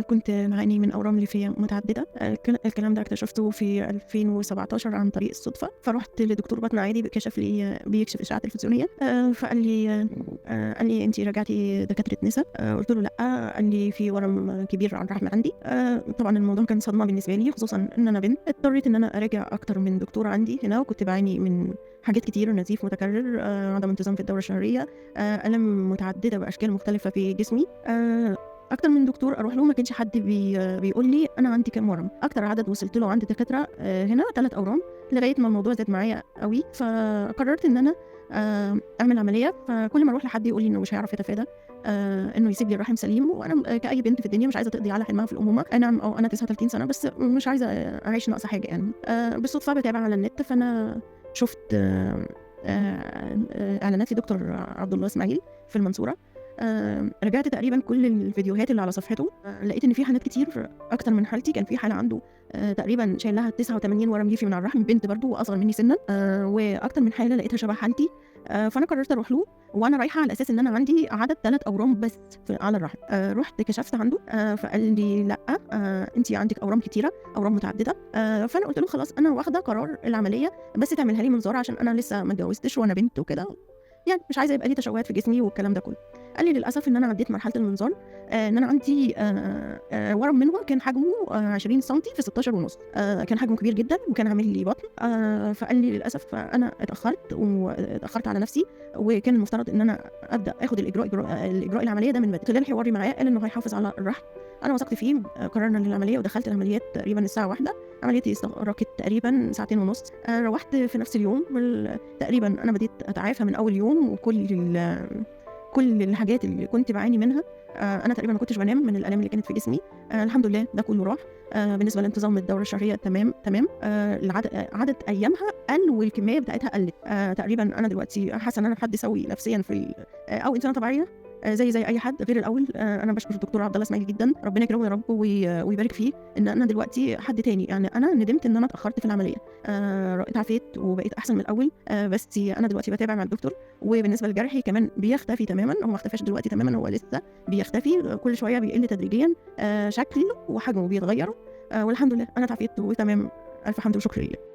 كنت باعاني من أورام ليفية متعددة. الكلام ده اكتشفته في 2017 عن طريق الصدفة، فرُحت لدكتور بطن عادي بيكشف إشعة تلفزيونية. فقال لي أنتِ راجعتِ دكاترة نسا؟ قُلت له لأ. قال لي في ورم كبير على الرحم عندي. طبعًا الموضوع كان صدمة بالنسبة لي، خصوصًا إن أنا بنت. اضطريت إن أنا أراجع أكتر من دكتور عندي هنا، وكنت باعاني من حاجات كتير: نزيف متكرر، عدم انتظام في الدورة الشهرية، آلام متعددة بأشكال مختلفة في جسمي. أكتر من دكتور أروح له ما كانش حد بيقول لي أنا عندي كام ورم. أكتر عدد وصلت له عند الدكاترة هنا 3 أورام، لغاية ما الموضوع زاد معايا أوي، فقررت إن أنا أعمل عملية. فكل ما أروح لحد يقول لي إنه مش هيعرف يتفادى إنه يسيب لي الرحم سليم، وأنا كأي بنت في الدنيا مش عايزة تقضي على حلمها في الأمومة. أي نعم أنا 39 سنة، بس مش عايزة أعيش ناقصة حاجة يعني. بالصدفة باتابع على النت، فأنا شُفت إعلانات لدكتور عبد الله إسماعيل في المنصورة. راجعت تقريبًا كل الفيديوهات اللي على صفحته. لقيت إن في حالات كتير أكتر من حالتي. كان في حالة عنده تقريبًا شايل لها 89 ورم ليفي من على الرحم، بنت برضه وأصغر مني سنًا. وأكتر من حالة لقيتها شبه حالتي. فأنا قررت أروح له، وأنا رايحة على أساس إن أنا عندي عدد 3 أورام بس على الرحم. رُحت كشفت عنده، فقال لي لأ، أنتِ عندِك أورام كتيرة، أورام متعددة. فأنا قُلت له خلاص أنا واخدة قرار العملية، بس تعملها لي منظار عشان أنا لسه ما اتجوزتش وأنا بنت وكده، يعني مش عايزة يبقى لي تشوهات في جسمي والكلام ده كله. قال لي للأسف إن أنا عديت مرحلة المنظار، إن أنا عندي ورم منه كان حجمه 20 سنتي في 16 ونص. كان حجمه كبير جدًا وكان عامل لي بطن. فقال لي للأسف أنا اتأخرت على نفسي، وكان المفترض إن أنا أبدأ آخد الإجراء العملية ده من بدري. خلال حواري معاه قال إنه هيحافظ على الرحم. أنا وثقت فيه. قررنا للعملية ودخلت العمليات تقريبًا الساعة 13:00. عمليتي استغرقت تقريبًا ساعتين ونص. روّحت في نفس اليوم. تقريبًا أنا بديت أتعافى من أول يوم، كل الحاجات اللي كنت باعاني منها، أنا تقريبًا ما كنتش بانام من الآلام اللي كانت في جسمي. الحمد لله ده كله راح. بالنسبة لانتظام الدورة الشهرية تمام. عدد أيامها قل والكمية بتاعتها قلت. تقريبًا أنا دلوقتي حاسة إن أنا حد سوي نفسيًا أو إنسانة طبيعية، زي أي حد غير الأول. أنا باشكر الدكتور عبد الله إسماعيل جدًا، ربنا يكرمه يا رب ويبارك فيه، إن أنا دلوقتي حد تاني. يعني أنا ندمت إن أنا اتأخرت في العملية. اتعافيت وبقيت أحسن من الأول. بس أنا دلوقتي باتابع مع الدكتور. وبالنسبة لجرحي كمان بيختفي تمامًا. هو ما اختفاش دلوقتي تمامًا، هو لسه بيختفي، كل شوية بيقل تدريجيًا. شكله وحجمه بيتغير. والحمد لله أنا اتعافيت وتمام. ألف حمد وشكر لله.